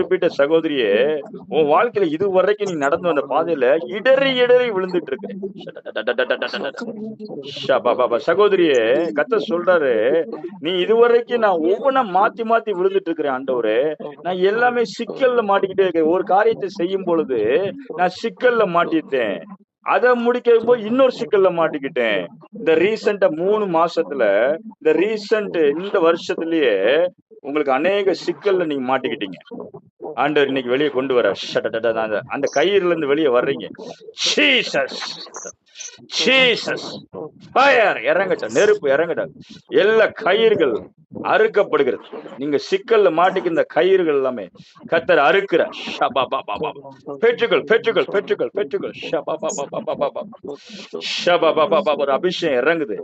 குறிப்பிட்ட சகோதரியே, உன் வாழ்க்கையில இதுவரைக்கும் நீ நடந்து வந்த பாதையில இடறி இடறி விழுந்துட்டு இருக்கிற. சகோதரியே, கர்த்தர் சொல்றாரு, நீ இதுவரைக்கும் நான் ஒவ்வொன்னா மாத்தி மாத்தி விழுந்துட்டு இருக்கிறேன் ஆண்டவரே. நான் எல்லாமே சிக்கல்ல மாட்டிக்கிட்டே இருக்கேன். ஒரு காரியத்தை செய்யும் பொழுது நான் சிக்கல்ல மாட்டிட்டேன். அத முடிக்கும் போது இன்னொரு சிக்கல்ல மாட்டிக்கிட்டேன். இந்த ரீசென்ட்டா 3 மாசத்துல, இந்த வருஷத்திலேயே உங்களுக்கு அநேக சிக்கல்ல நீங்க மாட்டிக்கிட்டீங்க. ஆண்டவர் இன்னைக்கு வெளிய கொண்டு வரார். அந்த அந்த கயிறுல இருந்து வெளிய வர்றீங்க. ஜீசஸ் ஜீசஸ் ஃபயர் இறங்கட்டும். நெருப்பு இறங்கட்டும். எல்லா கயிறுகள் அறுக்கப்படுகிறது. நீங்க சிக்கல்ல மாட்டிக்கின்ற கயிறுகள் எல்லாமே கர்த்தர் அறுக்கிறார். பெற்றுகள் பெற்றுகள் பெற்றுகள் பெற்றுகள். ஒரு அபிஷேகம் இறங்குது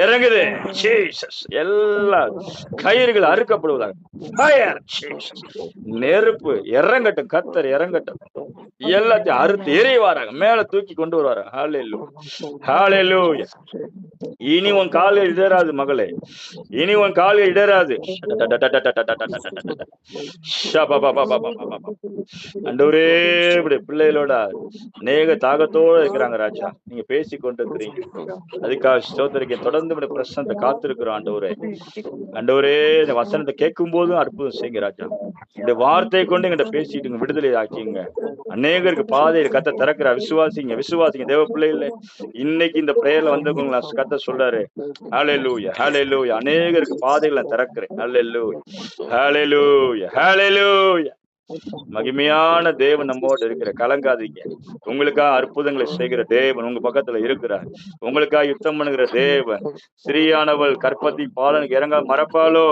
இறங்குது. ஜீசஸ் எல்லா கயிறுகள் அறுக்கப்படுவதாக. Fire Jesus. நெருப்பு இறங்கட்டும். கர்த்தர் இறங்கட்டும். எல்லாத்தையும் அறுத்து எறிவாராங்க. மேல தூக்கி கொண்டு வருவாராங்க. ஹல்லேலூயா ஹல்லேலூயா. இனி உன் காலில் இடராது மகளே. இனி உன் காலில் இடராது. ஆண்டவரே, இப்படி பிள்ளைகளோட அநேக தாகத்தோட இருக்கிறாங்க ராஜா. நீங்க பேசி கொண்டு இருக்கிறீங்க. அதுக்காக ஸ்தோத்திரிக்க தொடர்ந்து இப்படி பிரசன்னத்தை காத்திருக்கிறோம் ஆண்டவரே. ஆண்டவரே, இந்த வசனத்தை கேட்கும் போதும் அற்புதம் செய்யுங்க ராஜா. இந்த வார்த்தையை கொண்டு எங்கிட்ட பேசிட்டு விடுதலை ஆக்கிங்க. அநேகருக்கு பாதையில் கத்த திறக்கிற விசுவாசிங்க விசுவாசிங்க தேவ பிள்ளைகளே. இன்னைக்கு இந்த பிரேயர்ல வந்தவங்க கத்த சொல்றாரு. ஹல்லேலூயா ஹல்லேலூயா. அநேகருக்கு பாதைகளை திறக்கிறேன். ஹல்லேலூயா ஹல்லேலூயா ஹல்லேலூயா. மகிமையான தேவன் நம்மோடு இருக்கிற. கலங்காதீங்க. உங்களுக்காக அற்புதங்களை செய்கிற தேவன் உங்க பக்கத்துல இருக்கிறார். உங்களுக்காக யுத்தம் பண்ணுகிற தேவன். ஸ்திரீயானவள் கற்பத்தி பாலனுக்கு இறங்க மறப்பாளோ?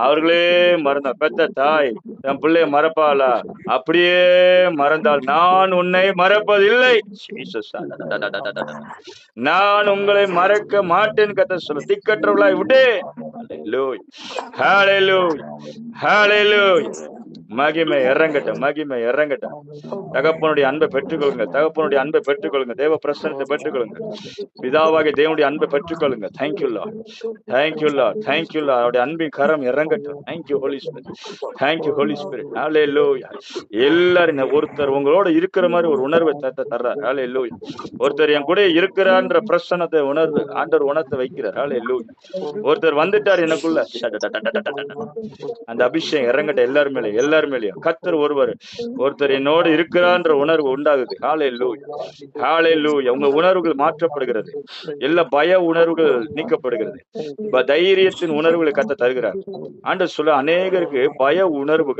அவர்களே மறந்தா பெத்த தாய் என் பிள்ளைய மறப்பாளா? அப்படியே மறந்தால் நான் உன்னை மறப்பதில்லை. நான் உங்களை மறக்க மாட்டேன் கத்த சொல்ல. திக்கற்றவர்களாய் விடு. ஹல்லேலூயா ஹல்லேலூயா. மகிமை இறங்கட்டும். மகிமை இறங்கட்டும். தகப்பனுடைய அன்பை பெற்றுக்கொள்ளுங்க. தகப்பனுடைய அன்பை பெற்றுக்கொள்ளுங்க. தேவ பிரசன்னத்தை பெற்றுக்கொள்ளுங்க. பிதாவாகிய தேவனுடைய அன்பை பெற்றுக்கொள்ளுங்க. Thank you Lord. Thank you Lord. Thank you Lord. அவருடைய அன்பின் கரம் இறங்கட்டும். Thank you holy spirit. Thank you holy spirit. Hallelujah. எல்லாரும் ஒருத்தர் உங்களோட இருக்கிற மாதிரி ஒரு உணர்வை தர்றார். ஹல்லேலூயா. ஒருத்தர் என் கூட இருக்கிறான்ற பிரசன்னத்தை உணர்வு ஆண்டவர் உணர்த்த வைக்கிறார். ஹல்லேலூயா. ஒருத்தர் வந்துட்டார் எனக்குள்ள. அந்த அபிஷேகம் இறங்கட்டும் எல்லாரும் மேலே. எல்லாரும் மேலேயும் கர்த்தர் ஒருத்தர் என்னோடு இருக்கிறான்ற உணர்வு உண்டாகுது. ஹல்லேலூயா ஹல்லேலூயா. உங்க உணர்வுகள் மாற்றப்படுகிறது. எல்லா பய உணர்வுகள் நீக்கப்படுகிறது. தைரியத்தின் உணர்வுகளை கர்த்தர் தருகிறார். ஆண்டவர் சொல்ல அநேகருக்கு பய உணர்வு